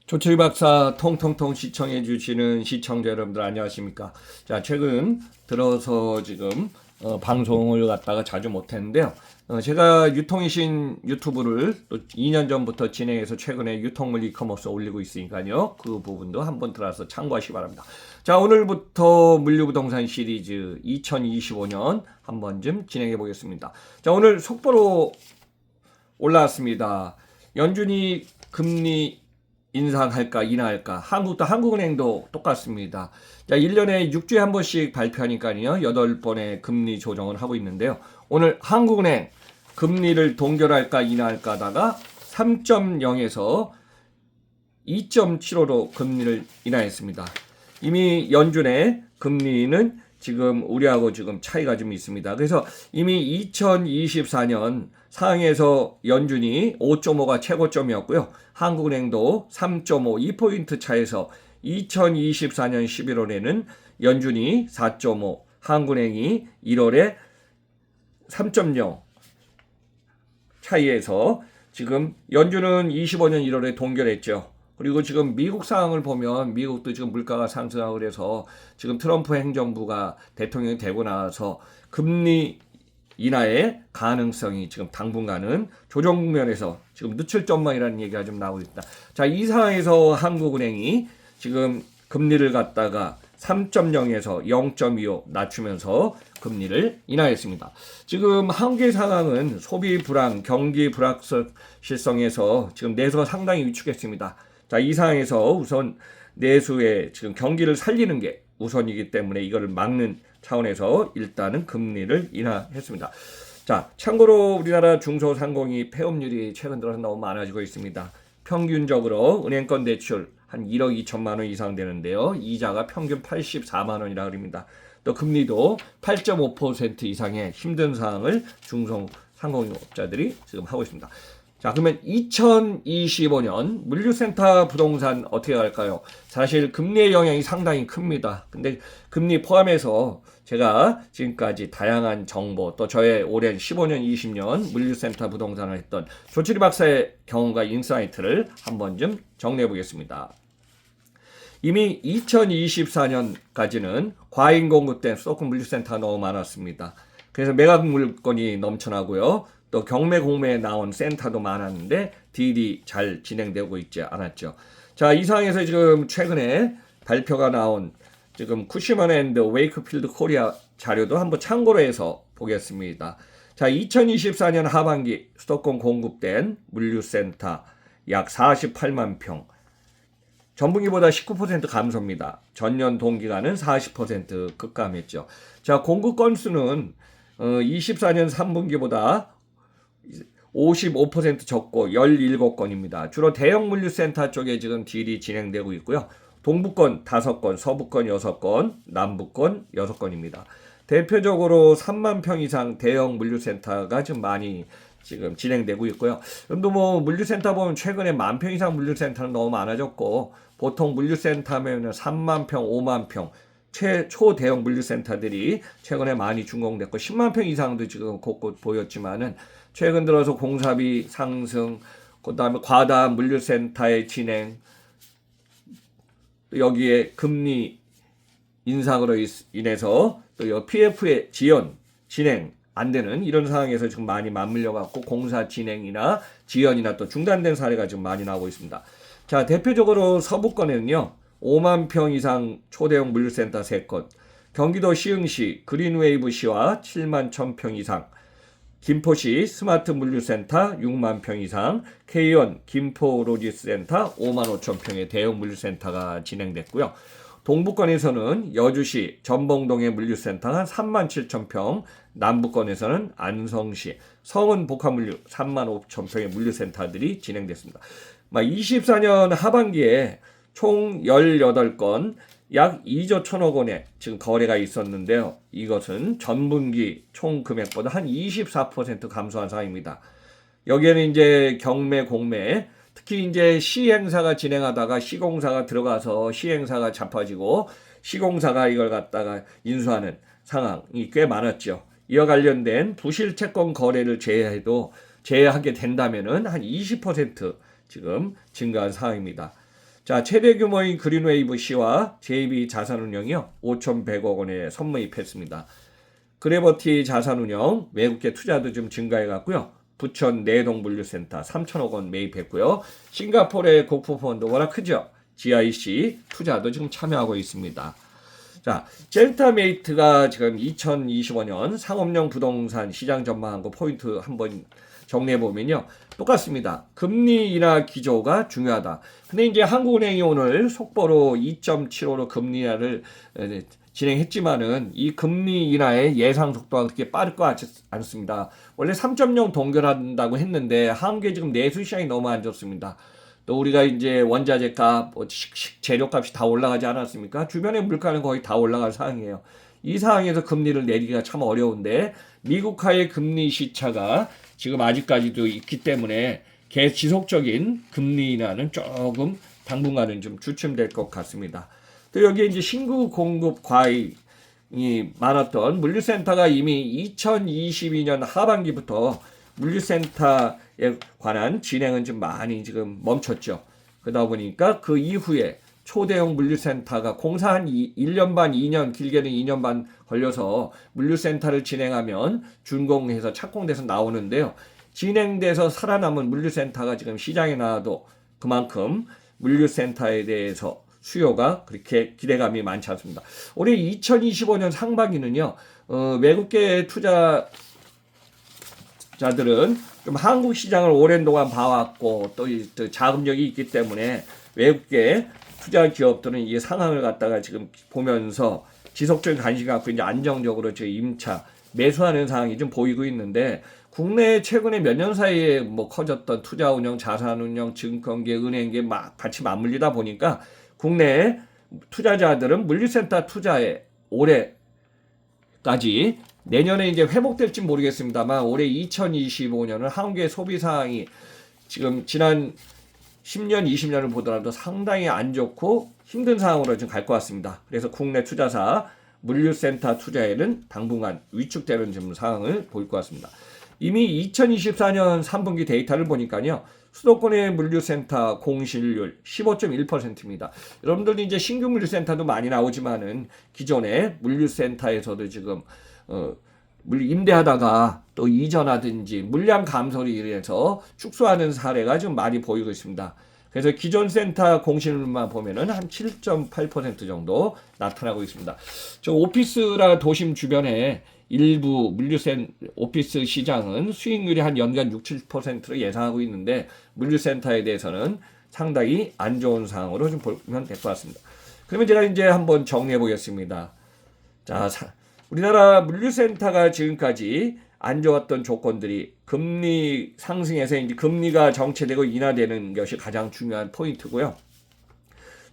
조철희 박사 통통통 시청해 주시는 시청자 여러분들 안녕하십니까? 자, 최근 들어서 지금 방송을 갖다가 자주 못했는데요. 제가 유통이신 유튜브를 또 2년 전부터 진행해서 최근에 유통물 이커머스 올리고 있으니까요. 그 부분도 한번 들어서 참고하시기 바랍니다. 자, 오늘부터 물류부동산 시리즈 2025년 한번 좀 진행해 보겠습니다. 자, 오늘 속보로 올라왔습니다. 연준이 금리 인상할까 인하할까. 한국은행도 똑같습니다. 자, 1년에 6주에 한 번씩 발표하니까요. 8번의 금리 조정을 하고 있는데요. 오늘 한국은행 금리를 동결할까 인하할까 하다가 3.0에서 2.75로 금리를 인하했습니다. 이미 연준의 금리는 지금 우리하고 지금 차이가 좀 있습니다. 그래서 이미 2024년 상황에서 연준이 5.5가 최고점이었고요. 한국은행도 3.5, 2포인트 차에서 2024년 11월에는 연준이 4.5, 한국은행이 1월에 3.0 차이에서 지금 연준은 25년 1월에 동결했죠. 그리고 지금 미국 상황을 보면 미국도 지금 물가가 상승하고 그래서 지금 트럼프 행정부가 대통령이 되고 나서 금리 인하의 가능성이 지금 당분간은 조정 국면에서 지금 늦출 전망이라는 얘기가 좀 나오고 있다. 자, 이 상황에서 한국은행이 지금 금리를 갖다가 3.0에서 0.25 낮추면서 금리를 인하했습니다. 지금 한국의 상황은 소비 불황, 경기 불확실성에서 지금 내수가 상당히 위축했습니다. 자, 이 상황에서 우선 내수의 지금 경기를 살리는 게 우선이기 때문에 이거를 막는 차원에서 일단은 금리를 인하했습니다. 자, 참고로 우리나라 중소상공인 폐업률이 최근 들어서 너무 많아지고 있습니다. 평균적으로 은행권 대출 한 1억 2천만 원 이상 되는데요. 이자가 평균 84만 원이라고 합니다. 또 금리도 8.5% 이상의 힘든 상황을 중소상공인업자들이 지금 하고 있습니다. 자, 그러면 2025년 물류센터 부동산 어떻게 할까요? 사실 금리의 영향이 상당히 큽니다. 근데 금리 포함해서 제가 지금까지 다양한 정보 또 저의 오랜 15년, 20년 물류센터 부동산을 했던 조철희 박사의 경험과 인사이트를 한번 좀 정리해 보겠습니다. 이미 2024년까지는 과잉 공급된 수도권 물류센터가 너무 많았습니다. 그래서 매각 물건이 넘쳐나고요. 또 경매 공매에 나온 센터도 많았는데 딜이 잘 진행되고 있지 않았죠. 자, 이 상황에서 지금 최근에 발표가 나온 지금 쿠시먼 앤드 웨이크필드 코리아 자료도 한번 참고로 해서 보겠습니다. 자, 2024년 하반기 수도권 공급된 물류센터 약 48만 평. 전분기보다 19% 감소입니다. 전년 동기간은 40% 급감했죠. 자, 공급 건수는 24년 3분기보다 55% 적고 17건입니다. 주로 대형 물류센터 쪽에 지금 딜이 진행되고 있고요. 동부권 5건, 서부권 6건, 남부권 6건입니다. 대표적으로 3만 평 이상 대형 물류센터가 좀 많이 지금 진행되고 있고요. 그런데 뭐 물류센터 보면 최근에 10,000평 이상 물류센터는 너무 많아졌고 보통 물류센터면 3만 평, 5만 평 초대형 물류센터들이 최근에 많이 준공됐고 10만 평 이상도 지금 곳곳 보였지만은 최근 들어서 공사비 상승, 그다음에 과다한 물류센터의 진행, 또 여기에 금리 인상으로 인해서 또 PF의 진행 안 되는 이런 상황에서 지금 많이 맞물려 갖고 공사 진행이나 지연이나 또 중단된 사례가 지금 많이 나오고 있습니다. 자, 대표적으로 서부권에는요. 5만 평 이상 초대형 물류센터 3건, 경기도 시흥시 그린웨이브시와 7만 1,000평 이상, 김포시 스마트 물류센터 6만 평 이상, K1 김포로지스센터 5만 5천 평의 대형 물류센터가 진행됐고요. 동부권에서는 여주시 전봉동의 물류센터가 3만 7천 평, 남부권에서는 안성시 성은 복합물류 3만 5천 평의 물류센터들이 진행됐습니다. 24년 하반기에 총 18건 약 2조 1천억 원의 지금 거래가 있었는데요. 이것은 전분기 총 금액보다 한 24% 감소한 상황입니다. 여기에는 이제 경매, 공매, 특히 이제 시행사가 진행하다가 시공사가 들어가서 시행사가 자빠지고 시공사가 이걸 갖다가 인수하는 상황이 꽤 많았죠. 이와 관련된 부실 채권 거래를 제외하게 된다면은 한 20% 지금 증가한 상황입니다. 자, 최대 규모인 그린웨이브 C와 JB 자산운용이요 5,100억 원에 선모입했습니다. 그래버티 자산운용 외국계 투자도 좀 증가해갔고요. 부천 내동물류센터 3천억 원 매입했고요. 싱가포르의 국부펀드 워낙 크죠. GIC 투자도 지금 참여하고 있습니다. 자, 젤타메이트가 지금 2025년 상업용 부동산 시장 전망한 거 포인트 한번 정리해 보면요. 똑같습니다. 금리 인하 기조가 중요하다. 근데 이제 한국은행이 오늘 속보로 2.75로 금리 인하를 진행했지만은 이 금리 인하의 예상 속도가 그렇게 빠를 것 같지 않습니다. 원래 3.0 동결한다고 했는데 한국에 지금 내수 시장이 너무 안 좋습니다. 또 우리가 이제 원자재 값, 재료값이 다 올라가지 않았습니까? 주변의 물가는 거의 다 올라갈 상황이에요. 이 상황에서 금리를 내리기가 참 어려운데 미국화의 금리 시차가 지금 아직까지도 있기 때문에 지속적인 금리 인하는 조금 당분간은 좀 주춤될 것 같습니다. 또 여기에 이제 신규 공급 과잉이 많았던 물류센터가 이미 2022년 하반기부터 물류센터에 관한 진행은 좀 많이 지금 멈췄죠. 그러다 보니까 그 이후에 초대형 물류센터가 공사 한 1년 반, 2년, 길게는 2년 반 걸려서 물류센터를 진행하면 준공해서 착공돼서 나오는데요. 진행돼서 살아남은 물류센터가 지금 시장에 나와도 그만큼 물류센터에 대해서 수요가 그렇게 기대감이 많지 않습니다. 올해 2025년 상반기는요, 외국계 투자자들은 좀 한국 시장을 오랜 동안 봐왔고 또 자금력이 있기 때문에 외국계 투자 기업들은 이 상황을 갖다가 지금 보면서 지속적인 관심 갖고 이제 안정적으로 지금 임차 매수하는 상황이 좀 보이고 있는데 국내 최근에 몇 년 사이에 뭐 커졌던 투자 운영, 자산 운영, 증권계, 은행계 막 같이 맞물리다 보니까 국내 투자자들은 물류센터 투자에 올해까지 내년에 이제 회복될지 모르겠습니다만 올해 2025년은 한국의 소비 상황이 지금 지난 10년, 20년을 보더라도 상당히 안 좋고 힘든 상황으로 좀 갈 것 같습니다. 그래서 국내 투자사 물류센터 투자에는 당분간 위축되는 좀 상황을 보일 것 같습니다. 이미 2024년 3분기 데이터를 보니까요. 수도권의 물류센터 공실률 15.1%입니다. 여러분들 이제 신규 물류센터도 많이 나오지만은 기존의 물류센터에서도 지금 임대하다가 또 이전하든지 물량 감소로 인해서 축소하는 사례가 좀 많이 보이고 있습니다. 그래서 기존 센터 공실률만 보면은 한 7.8% 정도 나타나고 있습니다. 저 오피스라 도심 주변에 일부 오피스 시장은 수익률이 한 연간 6-7%로 예상하고 있는데 물류센터에 대해서는 상당히 안 좋은 상황으로 좀 보면 될 것 같습니다. 그러면 제가 이제 한번 정리해 보겠습니다. 자, 우리나라 물류센터가 지금까지 안 좋았던 조건들이 금리 상승에서 이제 금리가 정체되고 인하되는 것이 가장 중요한 포인트고요.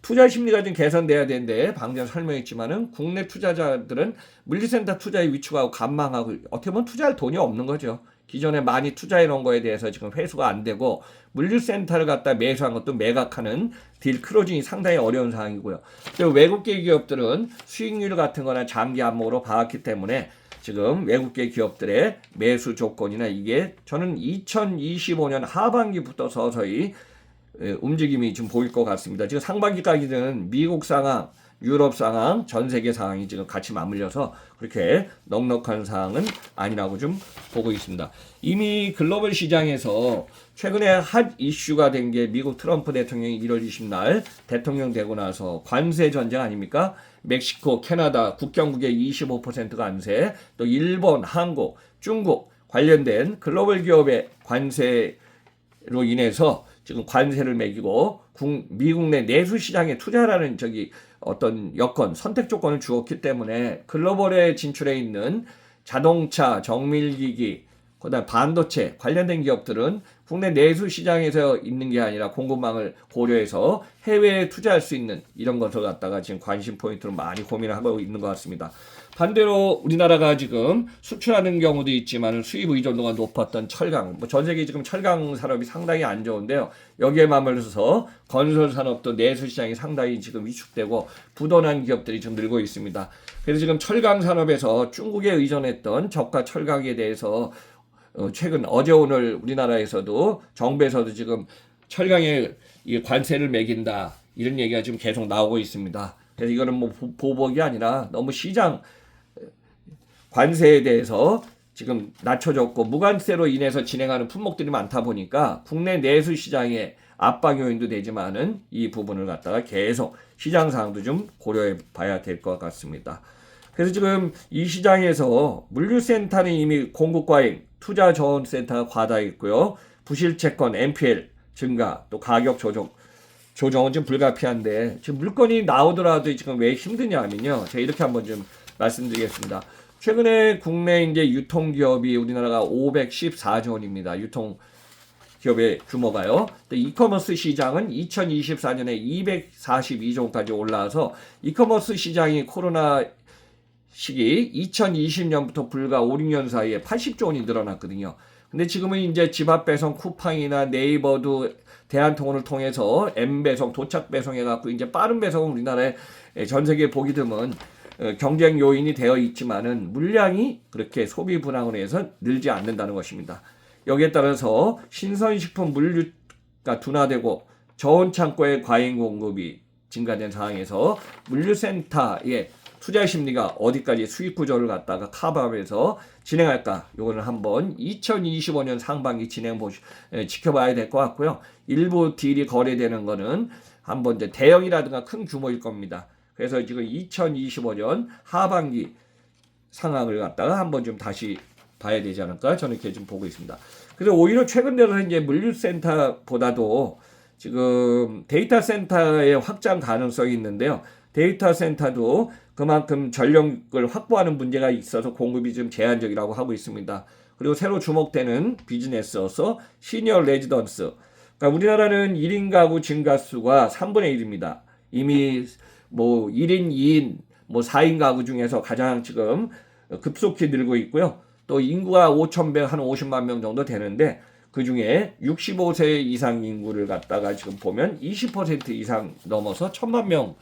투자 심리가 좀 개선돼야 되는데 방금 설명했지만은 국내 투자자들은 물류센터 투자에 위축하고 관망하고 어떻게 보면 투자할 돈이 없는 거죠. 기존에 많이 투자해 놓은 거에 대해서 지금 회수가 안 되고 물류센터를 갖다 매수한 것도 매각하는 딜 클로징이 상당히 어려운 상황이고요. 또 외국계 기업들은 수익률 같은 거나 장기 안목으로 봐왔기 때문에 지금 외국계 기업들의 매수 조건이나 이게 저는 2025년 하반기부터 서서히 움직임이 좀 보일 것 같습니다. 지금 상반기까지는 미국 상황, 유럽 상황, 전 세계 상황이 지금 같이 맞물려서 그렇게 넉넉한 상황은 아니라고 좀 보고 있습니다. 이미 글로벌 시장에서 최근에 핫 이슈가 된 게 미국 트럼프 대통령이 1월 20날 대통령 되고 나서 관세 전쟁 아닙니까? 멕시코, 캐나다 국경국의 25% 관세, 또 일본, 한국, 중국 관련된 글로벌 기업의 관세로 인해서 지금 관세를 매기고 미국 내 내수 시장에 투자라는 어떤 여건, 선택 조건을 주었기 때문에 글로벌에 진출해 있는 자동차, 정밀기기, 그다음 반도체 관련된 기업들은 국내 내수 시장에서 있는 게 아니라 공급망을 고려해서 해외에 투자할 수 있는 이런 것을 갖다가 지금 관심 포인트로 많이 고민을 하고 있는 것 같습니다. 반대로 우리나라가 지금 수출하는 경우도 있지만 수입 의존도가 높았던 철강, 전 세계 지금 철강 산업이 상당히 안 좋은데요. 여기에 맞물려서 건설 산업도 내수 시장이 상당히 지금 위축되고 부도난 기업들이 좀 늘고 있습니다. 그래서 지금 철강 산업에서 중국에 의존했던 저가 철강에 대해서 최근 어제 오늘 우리나라에서도 정부에서도 지금 철강에 관세를 매긴다. 이런 얘기가 지금 계속 나오고 있습니다. 그래서 이거는 뭐 보복이 아니라 너무 시장 관세에 대해서 지금 낮춰졌고 무관세로 인해서 진행하는 품목들이 많다 보니까 국내 내수 시장에 압박 요인도 되지만은 이 부분을 갖다가 계속 시장 상황도 좀 고려해 봐야 될 것 같습니다. 그래서 지금 이 시장에서 물류센터는 이미 공급과잉, 투자자원센터가 과다 있고요. 부실채권, NPL 증가, 또 가격 조정은 좀 불가피한데 지금 물건이 나오더라도 지금 왜 힘드냐면요. 제가 이렇게 한번 좀 말씀드리겠습니다. 최근에 국내 이제 유통기업이 우리나라가 514조 원입니다. 유통기업의 규모가요. 이커머스 시장은 2024년에 242조 원까지 올라와서 이커머스 시장이 코로나 시기 2020년부터 불과 5, 6년 사이에 80조 원이 늘어났거든요. 근데 지금은 이제 집앞 배송 쿠팡이나 네이버도 대한통운을 통해서 M배송, 도착 배송해갖고 이제 빠른 배송은 우리나라에 전 세계 보기 드문 경쟁 요인이 되어 있지만은 물량이 그렇게 소비 불황으로 해서 늘지 않는다는 것입니다. 여기에 따라서 신선식품 물류가 둔화되고 저온 창고의 과잉 공급이 증가된 상황에서 물류센터의 투자 심리가 어디까지 수익 구조를 갖다가 커버하면서 진행할까? 요거는 한번 2025년 상반기 지켜봐야 될 것 같고요. 일부 딜이 거래되는 거는 한번 이제 대형이라든가 큰 규모일 겁니다. 그래서 지금 2025년 하반기 상황을 갖다가 한번 좀 다시 봐야 되지 않을까? 저는 이렇게 좀 보고 있습니다. 그래서 오히려 최근 들어서 이제 물류센터보다도 지금 데이터 센터의 확장 가능성이 있는데요. 데이터 센터도 그만큼 전력을 확보하는 문제가 있어서 공급이 좀 제한적이라고 하고 있습니다. 그리고 새로 주목되는 비즈니스로서 시니어 레지던스. 그러니까 우리나라는 1인 가구 증가수가 3분의 1입니다. 이미 뭐 1인, 2인, 뭐 4인 가구 중에서 가장 지금 급속히 늘고 있고요. 또 인구가 5,100, 한 50만 명 정도 되는데 그 중에 65세 이상 인구를 갖다가 지금 보면 20% 이상 넘어서 1,000만 명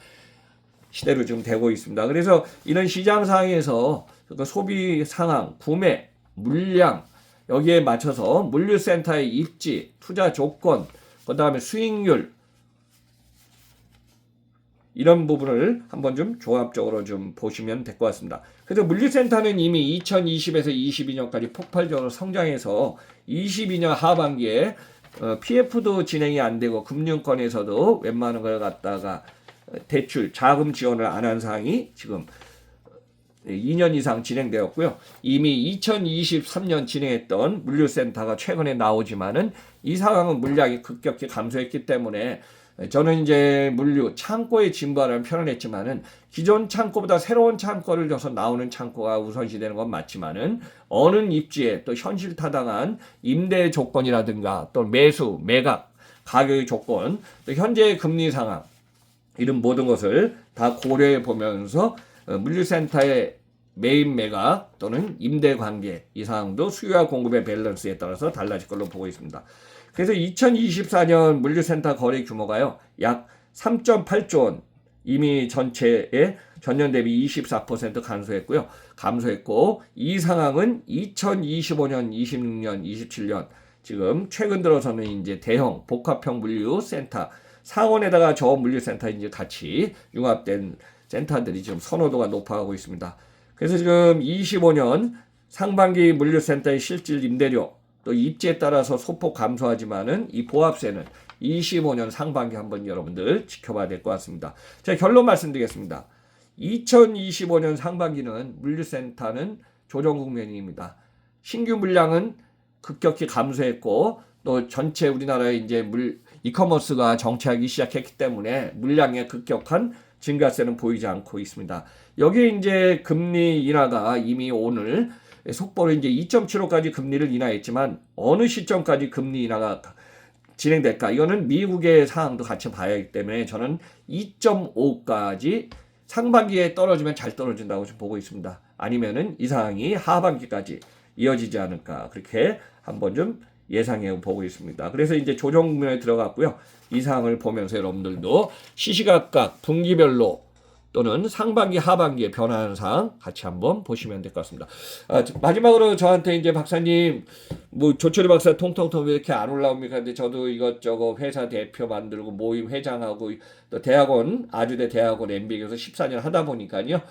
시대로 지금 되고 있습니다. 그래서 이런 시장 상황에서 소비 상황, 구매, 물량 여기에 맞춰서 물류센터의 입지, 투자 조건, 그 다음에 수익률 이런 부분을 한번 좀 조합적으로 좀 보시면 될 것 같습니다. 그래서 물류센터는 이미 2020에서 22년까지 폭발적으로 성장해서 22년 하반기에 PF도 진행이 안 되고 금융권에서도 웬만한 걸 갖다가 대출, 자금 지원을 안 한 사항이 지금 2년 이상 진행되었고요. 이미 2023년 진행했던 물류센터가 최근에 나오지만은 이 상황은 물량이 급격히 감소했기 때문에 저는 이제 물류 창고의 진부하는 표현을 했지만은 기존 창고보다 새로운 창고를 줘서 나오는 창고가 우선시되는 건 맞지만은 어느 입지에 또 현실 타당한 임대 조건이라든가 또 매수, 매각, 가격의 조건, 또 현재의 금리 상황 이런 모든 것을 다 고려해 보면서 물류센터의 매입 매각 또는 임대 관계 이 사항도 수요와 공급의 밸런스에 따라서 달라질 걸로 보고 있습니다. 그래서 2024년 물류센터 거래 규모가요. 약 3.8조 원 이미 전체의 전년 대비 24% 감소했고 이 상황은 2025년, 26년, 27년 지금 최근 들어서는 이제 대형 복합형 물류센터 상원에다가 저 물류센터 이제 같이 융합된 센터들이 지금 선호도가 높아가고 있습니다. 그래서 지금 25년 상반기 물류센터의 실질 임대료 또 입지에 따라서 소폭 감소하지만은 이 보합세는 25년 상반기 한번 여러분들 지켜봐야 될 것 같습니다. 제가 결론 말씀드리겠습니다. 2025년 상반기는 물류센터는 조정 국면입니다. 신규 물량은 급격히 감소했고 또 전체 우리나라의 이제 이커머스가 정체하기 시작했기 때문에 물량의 급격한 증가세는 보이지 않고 있습니다. 여기에 이제 금리 인하가 이미 오늘 속보로 이제 2.75까지 금리를 인하했지만 어느 시점까지 금리 인하가 진행될까? 이거는 미국의 상황도 같이 봐야 하기 때문에 저는 2.5까지 상반기에 떨어지면 잘 떨어진다고 좀 보고 있습니다. 아니면은 이 상황이 하반기까지 이어지지 않을까? 그렇게 한번 좀 예상해 보고 있습니다. 그래서 이제 조정 국면에 들어갔고요. 이 상황을 보면서 여러분들도 시시각각 분기별로 또는 상반기 하반기에 변화하는 사항 같이 한번 보시면 될 것 같습니다. 마지막으로 저한테 이제 박사님 뭐 조철희 박사 통통통 왜 이렇게 안 올라옵니까? 근데 저도 이것저것 회사 대표 만들고 모임 회장하고 또 대학원 아주대 대학원 MBA에서 14년 하다 보니까요.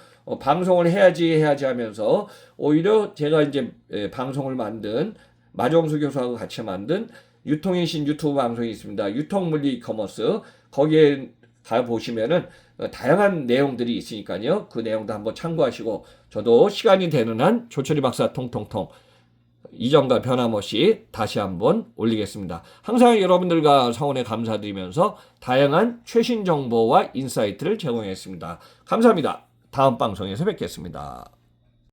방송을 해야지 하면서 오히려 제가 이제 방송을 만든 마정수 교수하고 같이 만든 유통의 신 유튜브 방송이 있습니다. 유통물리 이커머스 거기에 가 보시면은 다양한 내용들이 있으니까요. 그 내용도 한번 참고하시고 저도 시간이 되는 한 조철희 박사 통통통 이전과 변함없이 다시 한번 올리겠습니다. 항상 여러분들과 성원에 감사드리면서 다양한 최신 정보와 인사이트를 제공했습니다. 감사합니다. 다음 방송에서 뵙겠습니다.